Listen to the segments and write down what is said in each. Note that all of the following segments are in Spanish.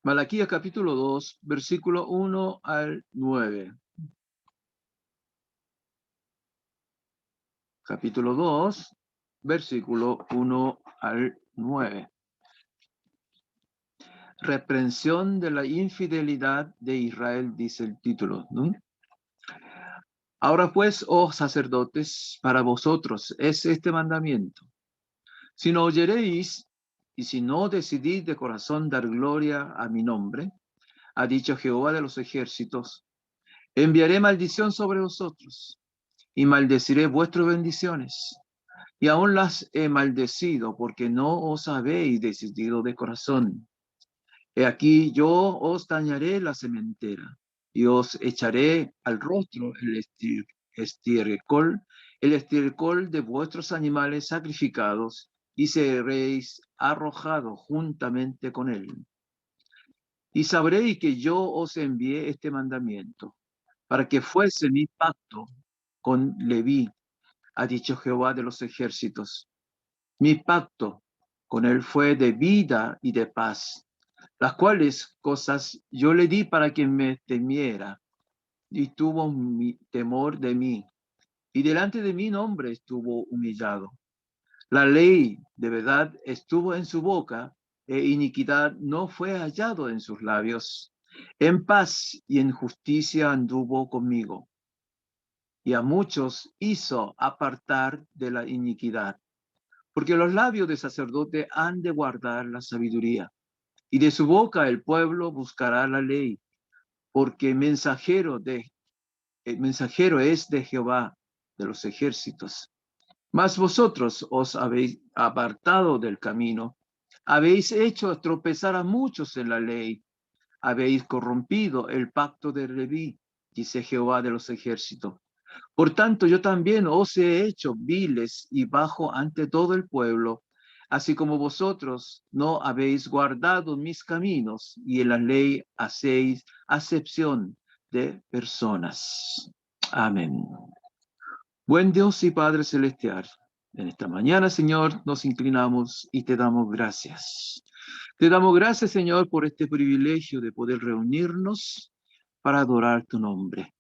Malaquías capítulo 2, versículo 1 al 9. Capítulo 2, versículo 1 al 9. Reprensión de la infidelidad de Israel, dice el título, ¿no? Ahora pues, oh sacerdotes, para vosotros es este mandamiento. Si no oyeréis y si no decidís de corazón dar gloria a mi nombre, ha dicho Jehová de los ejércitos, enviaré maldición sobre vosotros y maldeciré vuestras bendiciones. Y aún las he maldecido porque no os habéis decidido de corazón. He aquí yo os dañaré la sementera y os echaré al rostro el estiércol de vuestros animales sacrificados y seréis arrojados juntamente con él. Y sabréis que yo os envié este mandamiento para que fuese mi pacto con Leví, ha dicho Jehová de los ejércitos. Mi pacto con él fue de vida y de paz, las cuales cosas yo le di para que me temiera, y tuvo temor de mí, y delante de mi nombre estuvo humillado. La ley de verdad estuvo en su boca, e iniquidad no fue hallado en sus labios. En paz y en justicia anduvo conmigo, y a muchos hizo apartar de la iniquidad. Porque los labios del sacerdote han de guardar la sabiduría, y de su boca el pueblo buscará la ley, porque el mensajero es de Jehová de los ejércitos. Mas vosotros os habéis apartado del camino, habéis hecho tropezar a muchos en la ley, habéis corrompido el pacto de Leví, dice Jehová de los ejércitos. Por tanto, yo también os he hecho viles y bajo ante todo el pueblo, así como vosotros no habéis guardado mis caminos y en la ley hacéis acepción de personas. Amén. Buen Dios y Padre Celestial, en esta mañana, Señor, nos inclinamos y te damos gracias. Te damos gracias, Señor, por este privilegio de poder reunirnos para adorar tu nombre.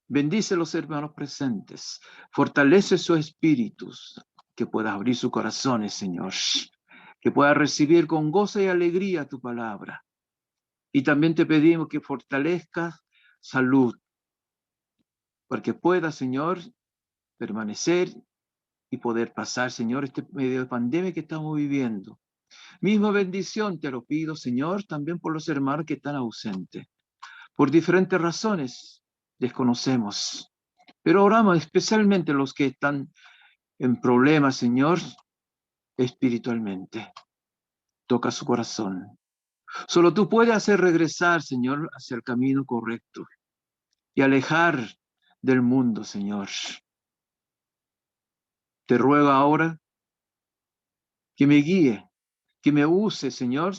Bendice a los hermanos presentes, fortalece sus espíritus, que pueda abrir sus corazones, Señor, que pueda recibir con gozo y alegría tu palabra. Y también te pedimos que fortalezca salud, porque pueda, Señor, permanecer y poder pasar, Señor, este medio de pandemia que estamos viviendo. Misma bendición te lo pido, Señor, también por los hermanos que están ausentes. Por diferentes razones desconocemos, pero oramos especialmente los que están en problemas, Señor, espiritualmente. Toca su corazón. Solo tú puedes hacer regresar, Señor, hacia el camino correcto y alejar del mundo, Señor. Te ruego ahora que me guíe, que me use, Señor,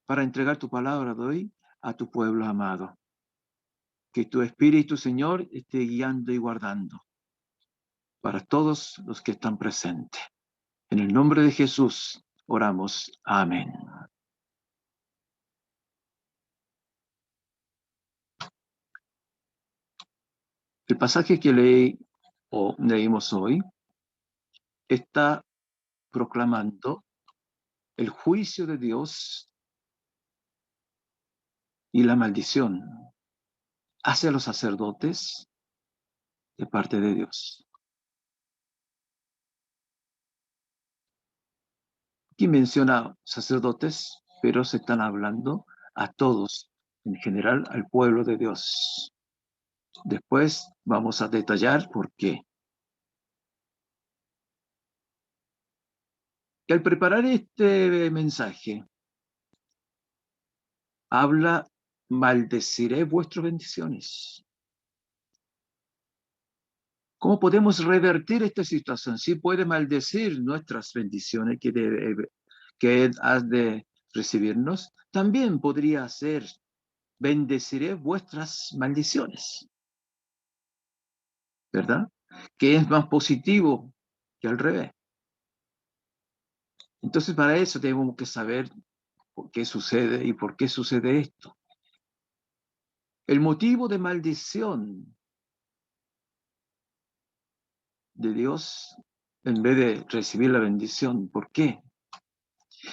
para entregar tu palabra de hoy a tu pueblo amado. Que tu Espíritu, Señor, esté guiando y guardando para todos los que están presentes. En el nombre de Jesús oramos. Amén. El pasaje que leímos hoy está proclamando el juicio de Dios y la maldición hacia los sacerdotes de parte de Dios. Aquí menciona sacerdotes, pero se están hablando a todos, en general al pueblo de Dios. Después vamos a detallar por qué. Y al preparar este mensaje, habla, maldeciré vuestras bendiciones. ¿Cómo podemos revertir esta situación? Sí puede maldecir nuestras bendiciones que has de recibirnos. También podría ser, bendeciré vuestras maldiciones, ¿verdad? Que es más positivo que al revés. Entonces, para eso tenemos que saber ¿Por qué sucede y por qué sucede esto? El motivo de maldición de Dios en vez de recibir la bendición. ¿Por qué?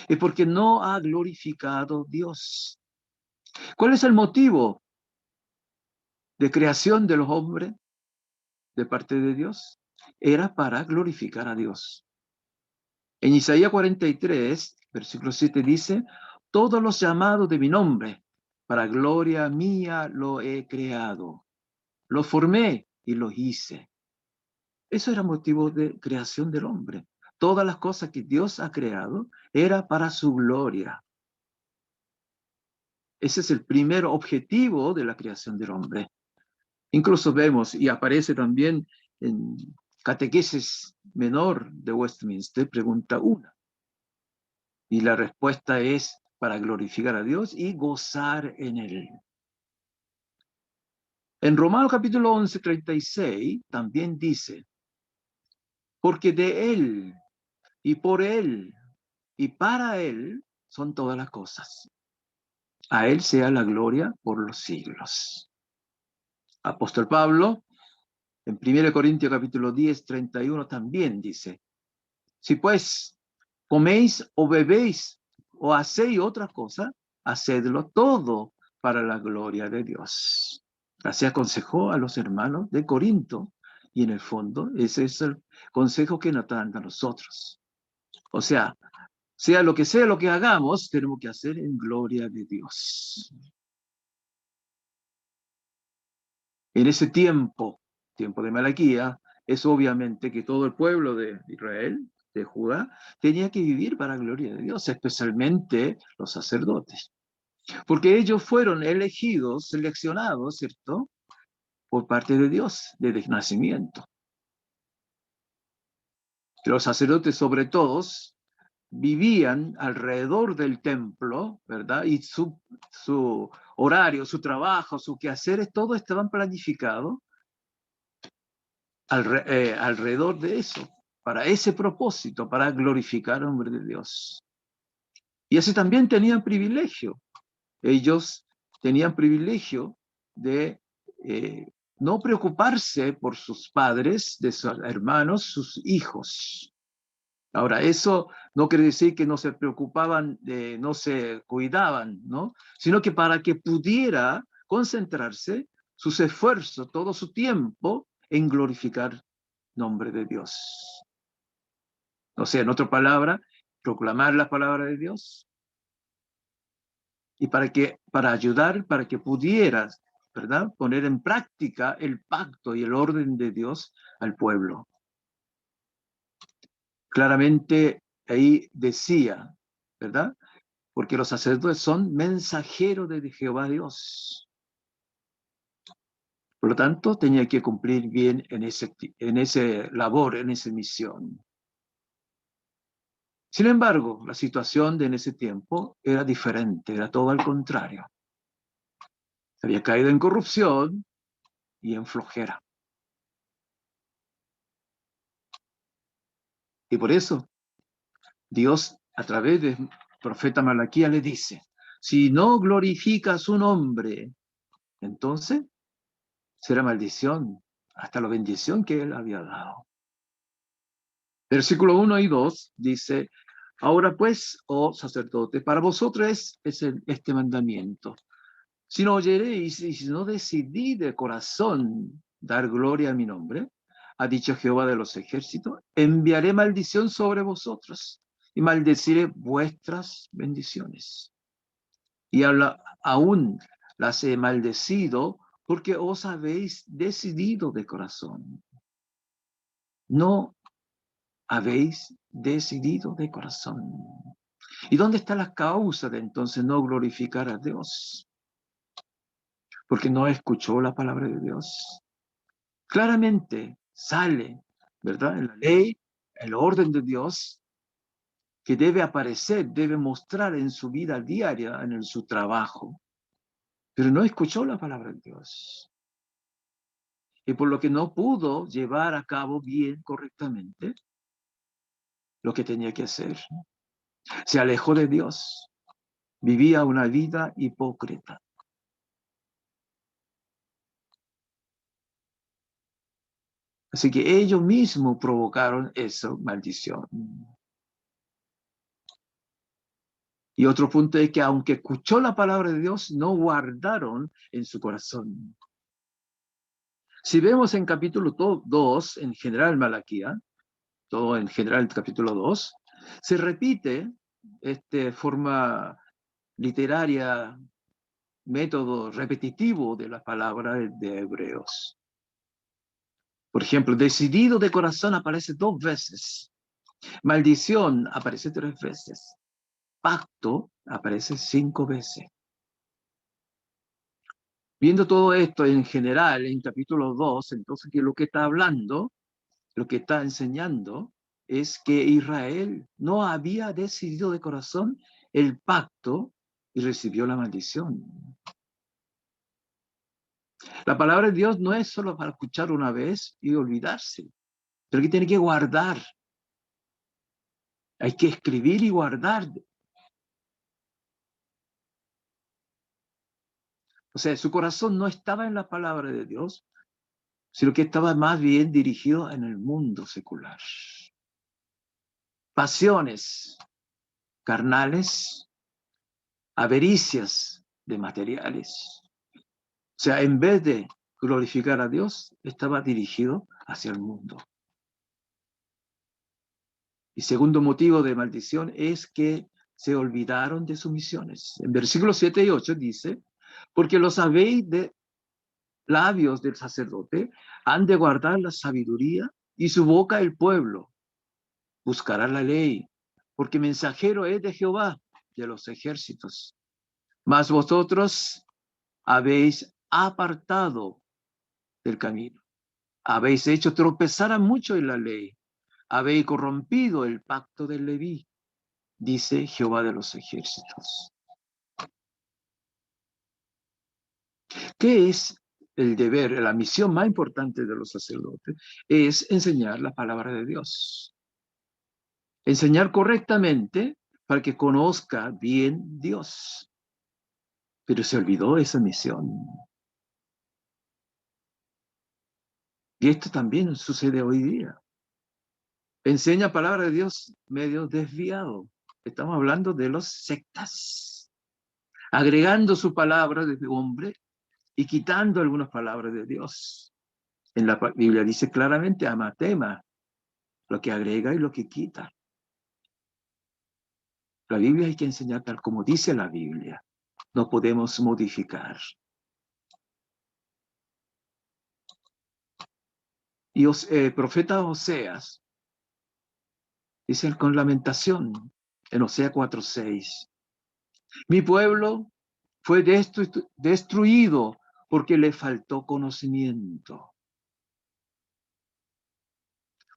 Es porque no ha glorificado Dios. ¿Cuál es el motivo de creación de los hombres de parte de Dios? Era para glorificar a Dios. En Isaías 43, versículo 7 dice, todos los llamados de mi nombre, para gloria mía lo he creado. Los formé y los hice. Eso era motivo de creación del hombre. Todas las cosas que Dios ha creado era para su gloria. Ese es el primer objetivo de la creación del hombre. Incluso vemos, y aparece también en Catequesis Menor de Westminster, pregunta 1. Y la respuesta es para glorificar a Dios y gozar en Él. En Romanos capítulo 11, 36, también dice, porque de Él, y por Él, y para Él, son todas las cosas. A Él sea la gloria por los siglos. Apóstol Pablo, en 1 Corintios capítulo 10, 31, también dice, si pues coméis o bebéis o hacéis otra cosa, hacedlo todo para la gloria de Dios. Así aconsejó a los hermanos de Corinto, y en el fondo ese es el consejo que nos dan a nosotros. O sea lo que hagamos, tenemos que hacer en gloria de Dios. En ese tiempo de Malaquía, es obviamente que todo el pueblo de Israel, de Judá, tenía que vivir para la gloria de Dios, especialmente los sacerdotes. Porque ellos fueron elegidos, seleccionados, ¿cierto?, por parte de Dios desde nacimiento. Los sacerdotes, sobre todos, vivían alrededor del templo, ¿verdad? Y su horario, su trabajo, sus quehaceres, todo estaban planificados alrededor de eso, para ese propósito, para glorificar al nombre de Dios. Y así también tenían privilegio. Ellos tenían privilegio de no preocuparse por sus padres, de sus hermanos, sus hijos. Ahora, eso no quiere decir que no se preocupaban, no se cuidaban, ¿no? Sino que para que pudiera concentrarse sus esfuerzos, todo su tiempo en glorificar el nombre de Dios. O sea, en otra palabra, proclamar la palabra de Dios. Y para ayudar, para que pudieras, ¿verdad?, poner en práctica el pacto y el orden de Dios al pueblo. Claramente ahí decía, ¿verdad? Porque los sacerdotes son mensajeros de Jehová Dios. Por lo tanto, tenía que cumplir bien en ese labor, en esa misión. Sin embargo, la situación en ese tiempo era diferente, era todo al contrario. Había caído en corrupción y en flojera. Y por eso, Dios, a través del profeta Malaquías, le dice, si no glorifica su nombre, entonces será maldición, hasta la bendición que él había dado. Versículo 1 y 2 dice, ahora pues, oh sacerdote, para vosotros es este mandamiento. Si no oyeréis y si no decidí de corazón dar gloria a mi nombre, ha dicho Jehová de los ejércitos, enviaré maldición sobre vosotros y maldeciré vuestras bendiciones. Y aún las he maldecido porque os habéis decidido de corazón. No habéis decidido de corazón. ¿Y dónde está la causa de entonces no glorificar a Dios? Porque no escuchó la palabra de Dios. Claramente sale, ¿verdad?, en la ley, el orden de Dios, que debe aparecer, debe mostrar en su vida diaria, en su trabajo. Pero no escuchó la palabra de Dios. Y por lo que no pudo llevar a cabo bien, correctamente, lo que tenía que hacer. Se alejó de Dios. vivía una vida hipócrita. Así que ellos mismos provocaron esa maldición. Y otro punto es que aunque escuchó la palabra de Dios, no guardaron en su corazón. Si vemos en capítulo 2, en general Malaquía, todo en general el capítulo 2, se repite forma literaria, método repetitivo de la palabra de Hebreos. Por ejemplo, decidido de corazón aparece 2 veces. Maldición aparece 3 veces. Pacto aparece 5 veces. Viendo todo esto en general, en capítulo 2, entonces que lo que está hablando, lo que está enseñando, es que Israel no había decidido de corazón el pacto y recibió la maldición. La palabra de Dios no es solo para escuchar una vez y olvidarse, pero que tiene que guardar. Hay que escribir y guardar. O sea, su corazón no estaba en la palabra de Dios, sino que estaba más bien dirigido en el mundo secular. Pasiones carnales, avaricias de materiales. O sea, en vez de glorificar a Dios, estaba dirigido hacia el mundo. Y segundo motivo de maldición es que se olvidaron de sus misiones. En versículos 7 y 8 dice, porque los habéis de labios del sacerdote, han de guardar la sabiduría y su boca el pueblo. Buscará la ley, porque mensajero es de Jehová, de los ejércitos. Mas vosotros habéis apartado del camino, habéis hecho tropezar a muchos en la ley, habéis corrompido el pacto del Leví, dice Jehová de los ejércitos. ¿Qué es el deber, la misión más importante de los sacerdotes? Es enseñar la palabra de Dios. Enseñar correctamente para que conozca bien Dios. Pero se olvidó esa misión. Y esto también sucede hoy día. Enseña palabra de Dios medio desviado. Estamos hablando de los sectas. Agregando su palabra de hombre y quitando algunas palabras de Dios. En la Biblia dice claramente amatema, lo que agrega y lo que quita. La Biblia hay que enseñar tal como dice la Biblia. No podemos modificar. Y profeta Oseas dice con lamentación en Osea 4:6. Mi pueblo fue destruido porque le faltó conocimiento.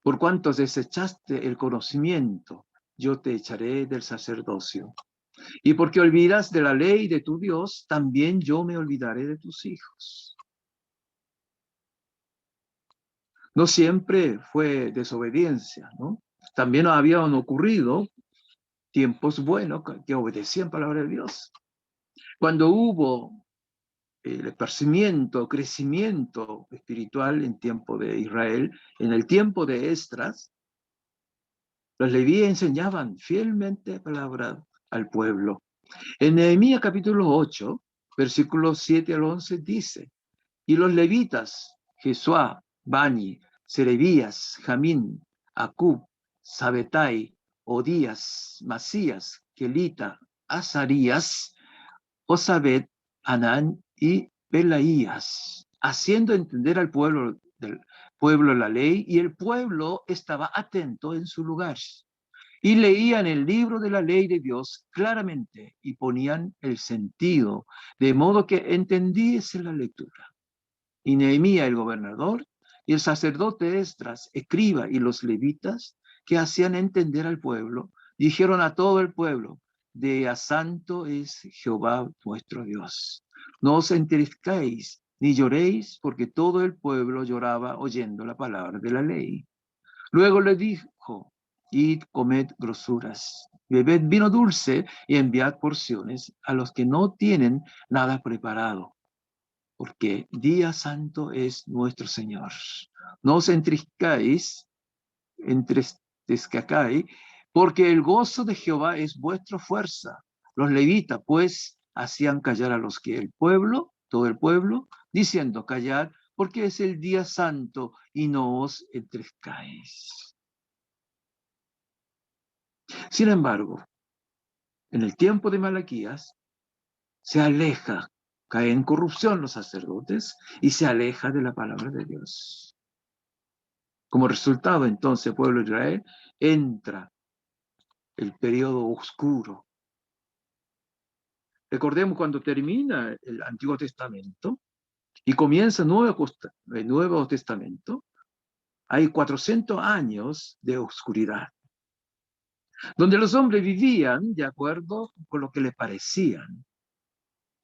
Por cuanto desechaste el conocimiento, yo te echaré del sacerdocio. Y porque olvidas de la ley de tu Dios, también yo me olvidaré de tus hijos. No siempre fue desobediencia, ¿no? También habían ocurrido tiempos buenos que obedecían palabra de Dios. Cuando hubo el esparcimiento, crecimiento espiritual en tiempo de Israel, en el tiempo de Esdras, los levíes enseñaban fielmente palabra al pueblo. En Nehemías capítulo 8, versículos 7 al 11 dice, y los levitas, Jesuá, Bani, Serebías, Jamín, Acub, Sabetai, Odías, Masías, Kelita, Azarías, Josabet, Anán y Belaías, haciendo entender al pueblo la ley, y el pueblo estaba atento en su lugar. Y leían el libro de la ley de Dios claramente y ponían el sentido, de modo que entendiese la lectura. Y Nehemías el gobernador y el sacerdote Esdras, escriba, y los levitas que hacían entender al pueblo, dijeron a todo el pueblo, de a santo es Jehová vuestro Dios. No os entristezcáis ni lloréis, porque todo el pueblo lloraba oyendo la palabra de la ley. Luego le dijo, id, comed grosuras. Bebed vino dulce y enviad porciones a los que no tienen nada preparado, porque día santo es nuestro Señor. No os entristezcáis, porque el gozo de Jehová es vuestra fuerza. Los levitas, pues, hacían callar a los que el pueblo, todo el pueblo, diciendo, callad, porque es el día santo y no os entristezcáis. Sin embargo, en el tiempo de Malaquías, se aleja, cae en corrupción los sacerdotes y se aleja de la palabra de Dios. Como resultado, entonces, el pueblo de Israel entra el periodo oscuro. Recordemos cuando termina el Antiguo Testamento y comienza el Nuevo Testamento, hay 400 años de oscuridad, donde los hombres vivían de acuerdo con lo que les parecían,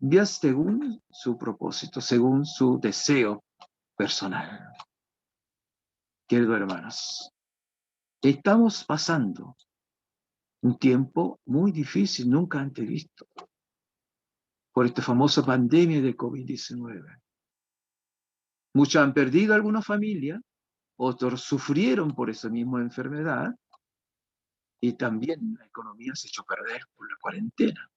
ya según su propósito, según su deseo personal. Queridos hermanos, estamos pasando un tiempo muy difícil, nunca antes visto, por esta famosa pandemia de COVID-19. Muchos han perdido alguna familia, otros sufrieron por esa misma enfermedad y también la economía se echó a perder por la cuarentena.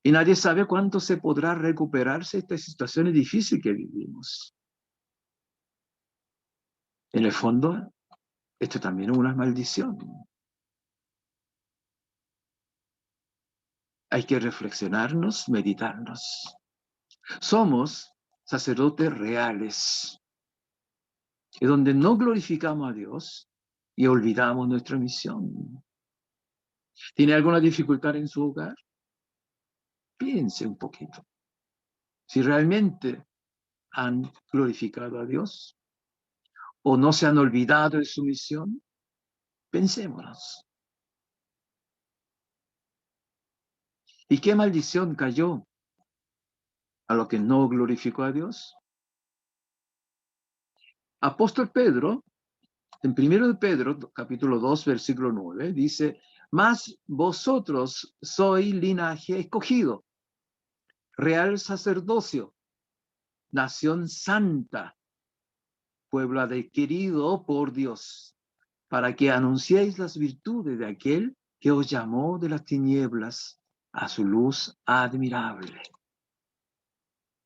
Y nadie sabe cuánto se podrá recuperarse esta situación difícil que vivimos. En el fondo, esto también es una maldición. Hay que reflexionarnos, meditarnos. Somos sacerdotes reales, y donde no glorificamos a Dios y olvidamos nuestra misión. ¿Tiene alguna dificultad en su hogar? Piense un poquito. Si realmente han glorificado a Dios o no se han olvidado de su misión, pensémonos. ¿Y qué maldición cayó a lo que no glorificó a Dios? Apóstol Pedro, en 1 de Pedro, capítulo 2, versículo 9, dice, mas vosotros sois linaje escogido, real sacerdocio, nación santa, pueblo adquirido por Dios, para que anunciéis las virtudes de aquel que os llamó de las tinieblas a su luz admirable.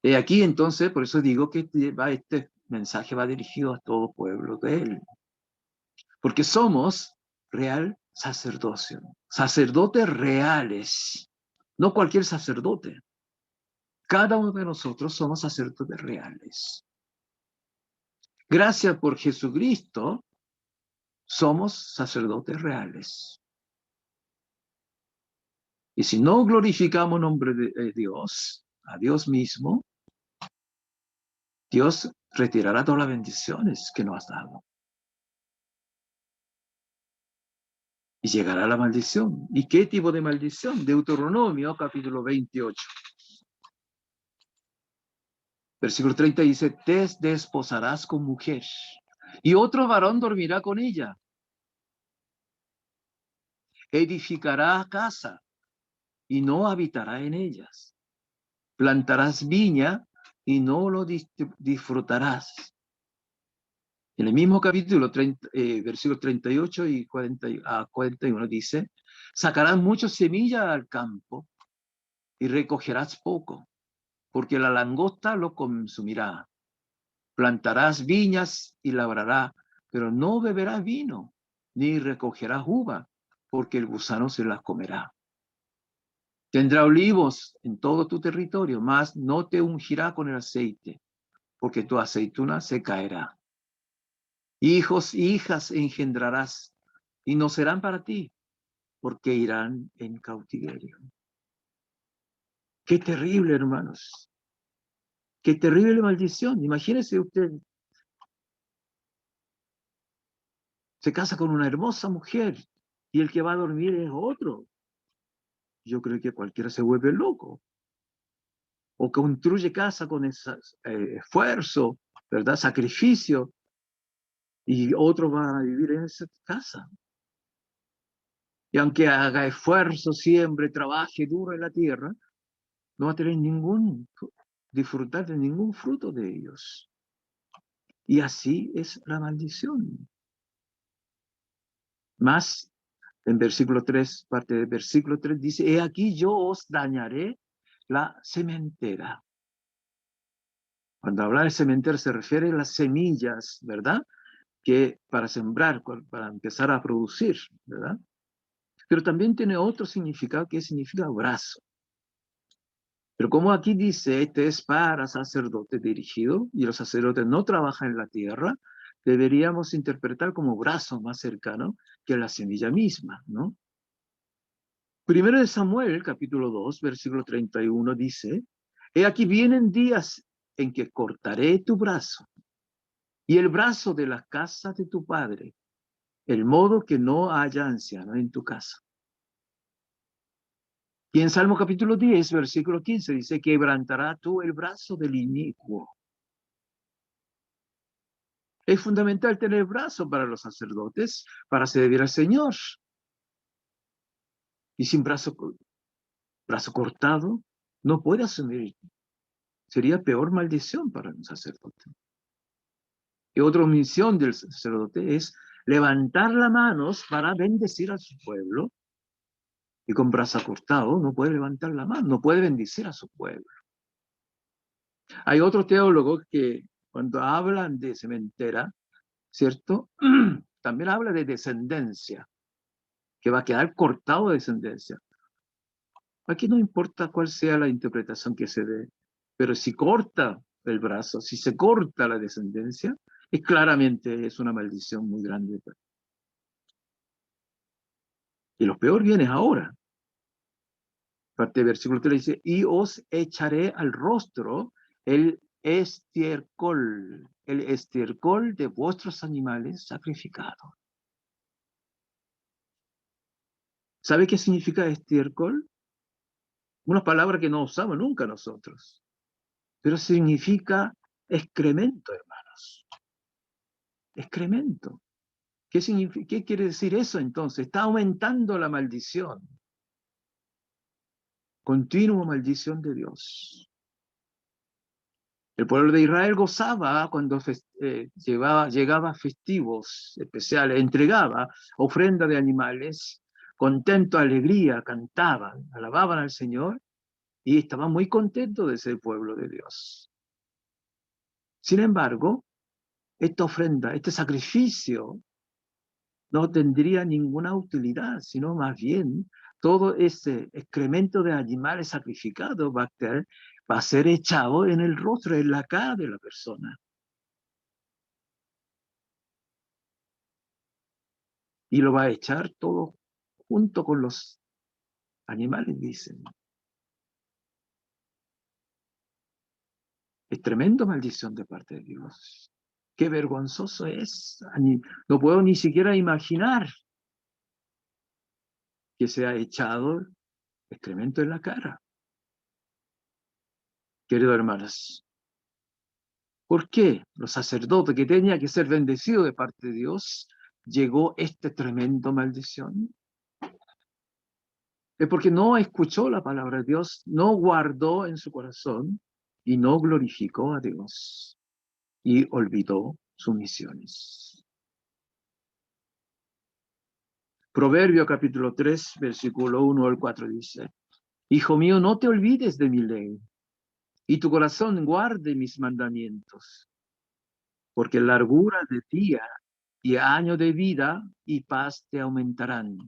Y aquí entonces, por eso digo que este mensaje va dirigido a todo pueblo de él. Porque somos real sacerdocio, sacerdotes reales, no cualquier sacerdote. Cada uno de nosotros somos sacerdotes reales. Gracias por Jesucristo, somos sacerdotes reales. Y si no glorificamos el nombre de Dios, a Dios mismo, Dios retirará todas las bendiciones que nos ha dado. Y llegará la maldición. ¿Y qué tipo de maldición? Deuteronomio capítulo 28. Versículo 30 dice, te desposarás con mujer y otro varón dormirá con ella. Edificará casa y no habitará en ellas. Plantarás viña y no lo disfrutarás. En el mismo capítulo, versículos 38 y 41 dice, sacarás mucha semilla al campo y recogerás poco, porque la langosta lo consumirá. Plantarás viñas y labrará, pero no beberás vino, ni recogerás uva, porque el gusano se las comerá. Tendrá olivos en todo tu territorio, mas no te ungirá con el aceite, porque tu aceituna se caerá. Hijos y hijas engendrarás, y no serán para ti, porque irán en cautiverio. Qué terrible, hermanos. Qué terrible maldición. Imagínese usted, se casa con una hermosa mujer y el que va a dormir es otro. Yo creo que cualquiera se vuelve loco. O construye casa con ese esfuerzo, ¿verdad? Sacrificio, y otro va a vivir en esa casa. Y aunque haga esfuerzo, siempre trabaje duro en la tierra, no va a tener disfrutar de ningún fruto de ellos. Y así es la maldición. Más, en versículo 3, parte del versículo 3 dice, he aquí yo os dañaré la sementera. Cuando habla de sementera se refiere a las semillas, ¿verdad? Que para sembrar, para empezar a producir, ¿verdad? Pero también tiene otro significado que significa brazo. Pero como aquí dice, este es para sacerdotes dirigido, y los sacerdotes no trabajan en la tierra, deberíamos interpretar como brazo más cercano que la semilla misma, ¿no? Primero de Samuel, capítulo 2, versículo 31, dice, he aquí vienen días en que cortaré tu brazo y el brazo de la casa de tu padre, el modo que no haya anciano en tu casa. Y en Salmo capítulo 10, versículo 15, dice, quebrantará tú el brazo del inicuo. Es fundamental tener brazo para los sacerdotes, para servir al Señor. Y sin brazo cortado, no puede asumir. Sería peor maldición para un sacerdote. Y otra misión del sacerdote es levantar las manos para bendecir a su pueblo. Y con brazo cortado no puede levantar la mano, no puede bendecir a su pueblo. Hay otros teólogos que cuando hablan de sementera, ¿cierto? También habla de descendencia, que va a quedar cortado de descendencia. Aquí no importa cuál sea la interpretación que se dé, pero si corta el brazo, si se corta la descendencia, claramente es una maldición muy grande. Y lo peor viene ahora. Parte del versículo 3 dice, y os echaré al rostro el estiércol de vuestros animales sacrificados. ¿Sabe qué significa estiércol? Una palabra que no usamos nunca nosotros, pero significa excremento, hermanos. Excremento. ¿Qué quiere decir eso entonces? Está aumentando la maldición. Continua maldición de Dios. El pueblo de Israel gozaba cuando llegaba festivos especiales, entregaba ofrenda de animales, contento, alegría, cantaban, alababan al Señor y estaban muy contentos de ser pueblo de Dios. Sin embargo, esta ofrenda, este sacrificio, no tendría ninguna utilidad, sino más bien todo ese excremento de animales sacrificados va a ser echado en el rostro, en la cara de la persona. Y lo va a echar todo junto con los animales, dicen. Es tremenda maldición de parte de Dios. Qué vergonzoso es. No puedo ni siquiera imaginar que se ha echado excremento en la cara. Queridos hermanos, ¿por qué los sacerdotes que tenían que ser bendecidos de parte de Dios llegó esta tremenda maldición? Es porque no escuchó la palabra de Dios, no guardó en su corazón y no glorificó a Dios y olvidó sus misiones. Proverbio capítulo 3, versículo 1 al 4 dice, Hijo mío, no te olvides de mi ley y tu corazón guarde mis mandamientos, porque largura de día y año de vida y paz te aumentarán.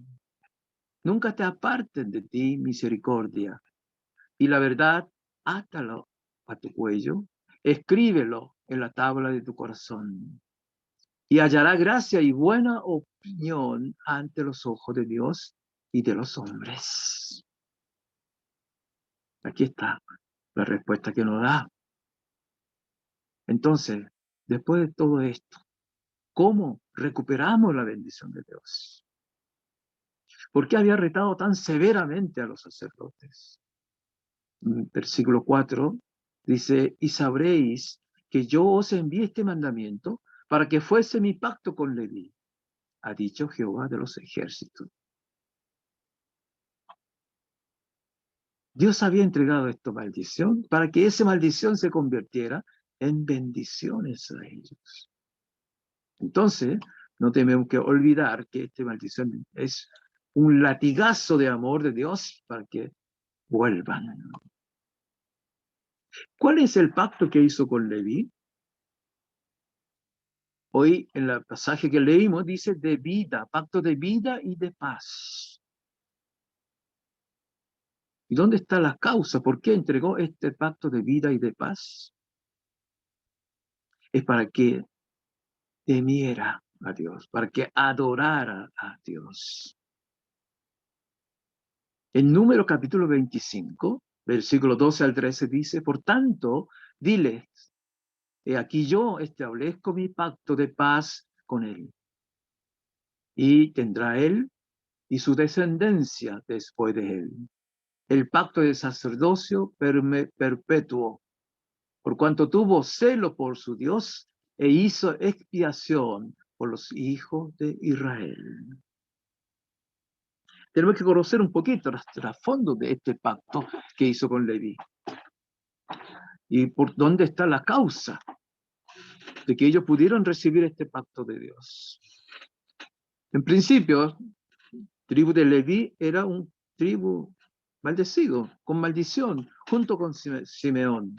Nunca te aparten de ti misericordia, y la verdad, átalo a tu cuello, escríbelo en la tabla de tu corazón, y hallará gracia y buena opinión ante los ojos de Dios y de los hombres. Aquí está la respuesta que nos da. Entonces, después de todo esto, ¿cómo recuperamos la bendición de Dios? ¿Por qué había retado tan severamente a los sacerdotes? Versículo 4 dice, y sabréis que yo os envié este mandamiento para que fuese mi pacto con Leví, ha dicho Jehová de los ejércitos. Dios había entregado esta maldición para que esa maldición se convirtiera en bendiciones a ellos. Entonces, no tenemos que olvidar que esta maldición es un latigazo de amor de Dios para que vuelvan. ¿Cuál es el pacto que hizo con Leví? Hoy en el pasaje que leímos dice de vida, pacto de vida y de paz. ¿Y dónde está la causa? ¿Por qué entregó este pacto de vida y de paz? Es para que temiera a Dios, para que adorara a Dios. En Número capítulo 25, versículo 12 al 13 dice, por tanto, diles, he aquí yo establezco mi pacto de paz con él, y tendrá él y su descendencia después de él el pacto de sacerdocio perpetuo, por cuanto tuvo celo por su Dios e hizo expiación por los hijos de Israel. Tenemos que conocer un poquito el trasfondo de este pacto que hizo con Leví y por dónde está la causa de que ellos pudieron recibir este pacto de Dios. En principio, tribu de Leví era un tribu maldecido, con maldición, junto con Simeón.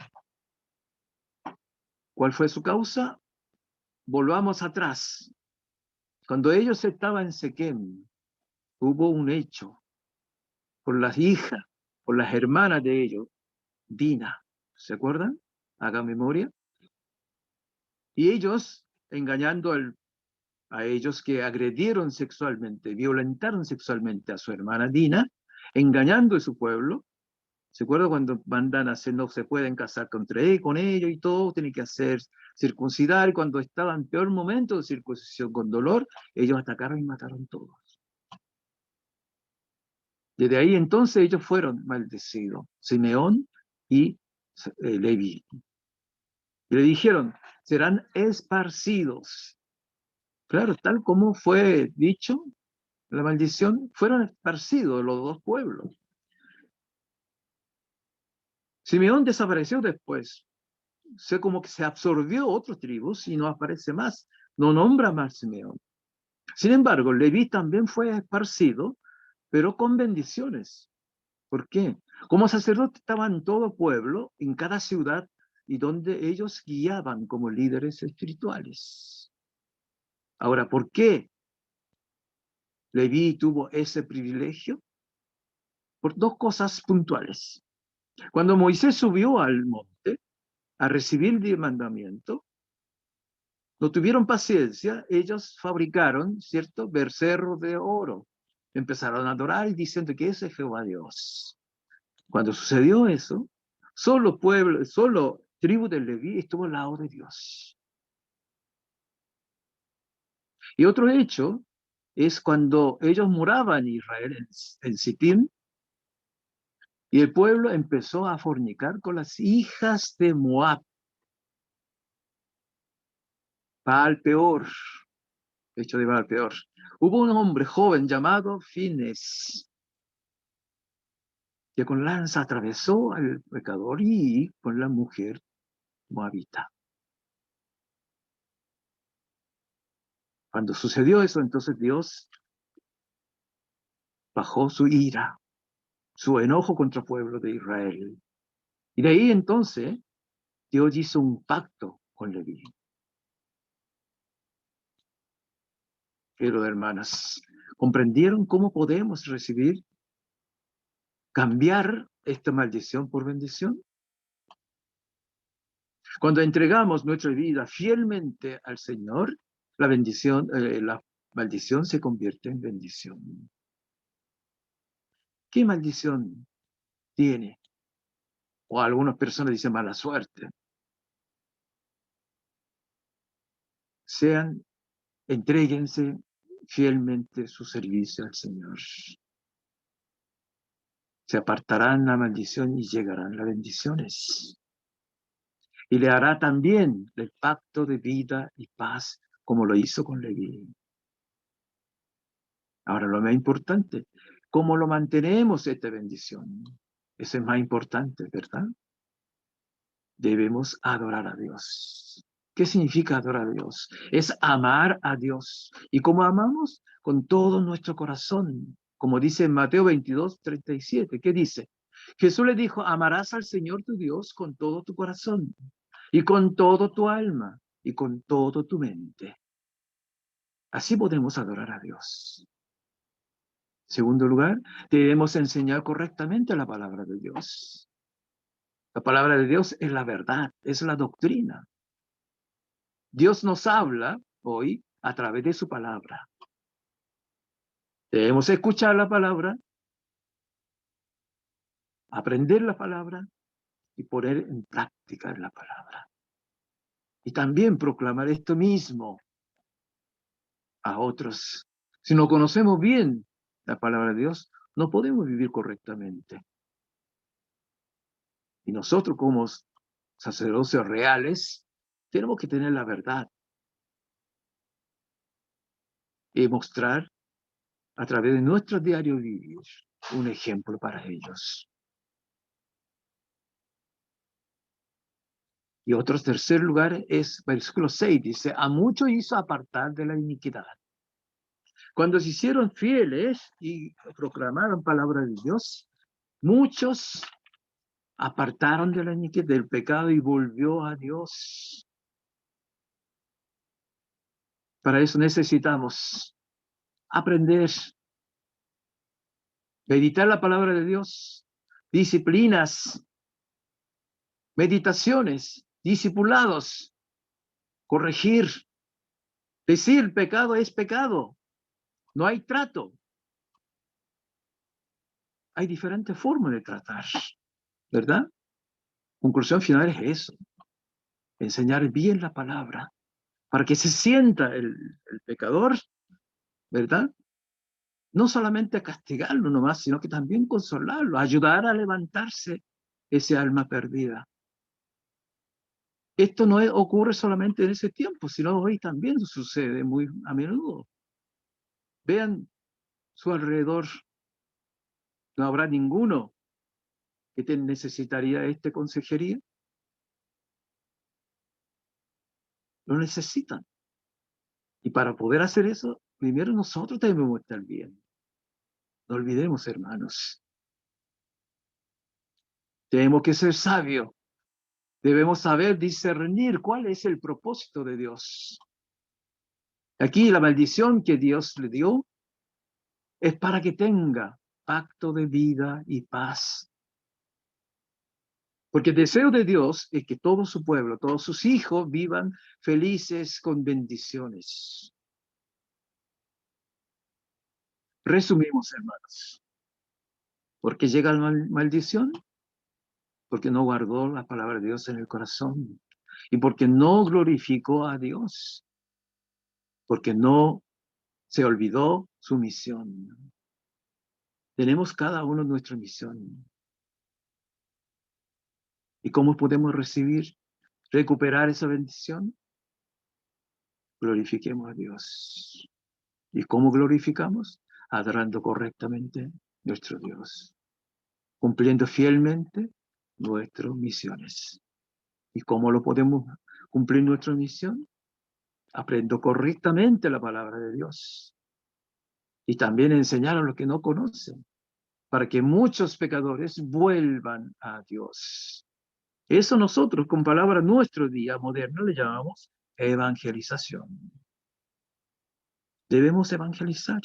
¿Cuál fue su causa? Volvamos atrás. Cuando ellos estaban en Siquem, hubo un hecho por las hijas, por las hermanas de ellos, Dina, ¿se acuerdan? Hagan memoria. Y ellos, engañando a ellos que agredieron sexualmente, violentaron sexualmente a su hermana Dina, engañando a su pueblo. ¿Se acuerdan cuando mandan a hacer, no se pueden casar con ellos y todo, tienen que hacer circuncidar? Y cuando estaba en peor momento de circuncisión con dolor, ellos atacaron y mataron todos. Desde ahí entonces ellos fueron maldecidos, Simeón y Leví. Y le dijeron, serán esparcidos. Claro, tal como fue dicho, la maldición, fueron esparcidos los dos pueblos. Simeón desapareció después. Sé como que se absorbió otras tribus y no aparece más. No nombra más Simeón. Sin embargo, Leví también fue esparcido, pero con bendiciones. ¿Por qué? Como sacerdote estaban en todo pueblo, en cada ciudad, y donde ellos guiaban como líderes espirituales. Ahora, ¿por qué Leví tuvo ese privilegio? Por dos cosas puntuales. Cuando Moisés subió al monte a recibir el mandamiento, no tuvieron paciencia, ellos fabricaron, ¿cierto?, becerros de oro. Empezaron a adorar y diciendo que ese es Jehová Dios. Cuando sucedió eso, solo tribu de Leví estuvo al lado de Dios. Y otro hecho es cuando ellos moraban en Israel, en Sittim, y el pueblo empezó a fornicar con las hijas de Moab. Baal Peor, hecho de Baal Peor. Hubo un hombre joven llamado Fines, que con lanza atravesó al pecador y con la mujer moabita. Cuando sucedió eso, entonces Dios bajó su ira, su enojo contra el pueblo de Israel. Y de ahí entonces Dios hizo un pacto con Leví. Pero hermanas, ¿comprendieron cómo podemos recibir, cambiar esta maldición por bendición? Cuando entregamos nuestra vida fielmente al Señor, la maldición se convierte en bendición. ¿Qué maldición tiene? O algunas personas dicen mala suerte. Entréguense fielmente su servicio al Señor. Se apartarán la maldición y llegarán las bendiciones. Y le hará también el pacto de vida y paz, como lo hizo con Leví. Ahora, lo más importante, ¿cómo lo mantenemos esta bendición? Eso es más importante, ¿verdad? Debemos adorar a Dios. ¿Qué significa adorar a Dios? Es amar a Dios. ¿Y cómo amamos? Con todo nuestro corazón. Como dice en Mateo 22:37. ¿Qué dice? Jesús le dijo, amarás al Señor tu Dios con todo tu corazón y con todo tu alma y con todo tu mente. Así podemos adorar a Dios. Segundo lugar, debemos enseñar correctamente la palabra de Dios. La palabra de Dios es la verdad, es la doctrina. Dios nos habla hoy a través de su palabra. Debemos escuchar la palabra, aprender la palabra y poner en práctica la palabra. Y también proclamar esto mismo a otros. Si no conocemos bien la palabra de Dios, no podemos vivir correctamente. Y nosotros como sacerdotes reales, tenemos que tener la verdad y mostrar a través de nuestro diario vivir un ejemplo para ellos. Y otro tercer lugar es versículo 6, dice, a muchos hizo apartar de la iniquidad. Cuando se hicieron fieles y proclamaron palabra de Dios, muchos apartaron de la iniquidad, del pecado y volvió a Dios. Para eso necesitamos aprender, meditar la palabra de Dios, disciplinas, meditaciones, discipulados, corregir, decir pecado es pecado, no hay trato. Hay diferentes formas de tratar, ¿verdad? Conclusión final es eso, enseñar bien la palabra, para que se sienta el pecador, ¿verdad? No solamente castigarlo nomás, sino que también consolarlo, ayudar a levantarse ese alma perdida. Esto no ocurre solamente en ese tiempo, sino hoy también sucede muy a menudo. Vean su alrededor, no habrá ninguno que necesitaría esta consejería. Lo necesitan. Y para poder hacer eso, primero nosotros debemos estar bien. No olvidemos, hermanos. Tenemos que ser sabios. Debemos saber discernir cuál es el propósito de Dios. Aquí la maldición que Dios le dio es para que tenga pacto de vida y paz. Porque el deseo de Dios es que todo su pueblo, todos sus hijos vivan felices con bendiciones. Resumimos, hermanos. ¿Por qué llega la maldición? Porque no guardó la palabra de Dios en el corazón. Y porque no glorificó a Dios. Porque no se olvidó su misión. Tenemos cada uno nuestra misión. ¿Y cómo podemos recuperar esa bendición? Glorifiquemos a Dios. ¿Y cómo glorificamos? Adorando correctamente nuestro Dios, cumpliendo fielmente nuestras misiones. ¿Y cómo lo podemos cumplir nuestra misión? Aprendo correctamente la palabra de Dios y también enseñar a los que no conocen, para que muchos pecadores vuelvan a Dios. Eso nosotros, con palabra nuestro día moderno, le llamamos evangelización. Debemos evangelizar.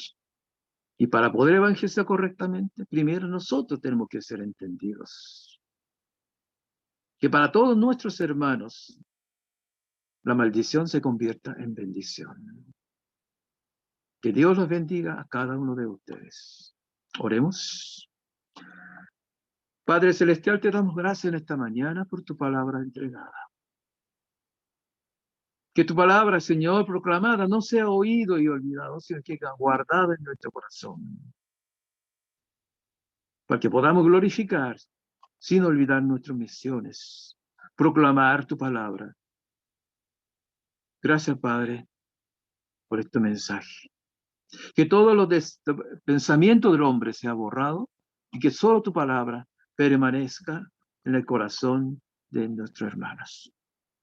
Y para poder evangelizar correctamente, primero nosotros tenemos que ser entendidos. Que para todos nuestros hermanos, la maldición se convierta en bendición. Que Dios los bendiga a cada uno de ustedes. Oremos. Padre Celestial, te damos gracias en esta mañana por tu palabra entregada. Que tu palabra, Señor, proclamada, no sea oído y olvidado, sino que quede guardada en nuestro corazón. Para que podamos glorificar, sin olvidar nuestras misiones, proclamar tu palabra. Gracias, Padre, por este mensaje. Que todo lo pensamiento del hombre sea borrado y que solo tu palabra permanezca en el corazón de nuestros hermanos.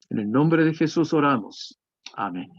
En el nombre de Jesús oramos. Amén.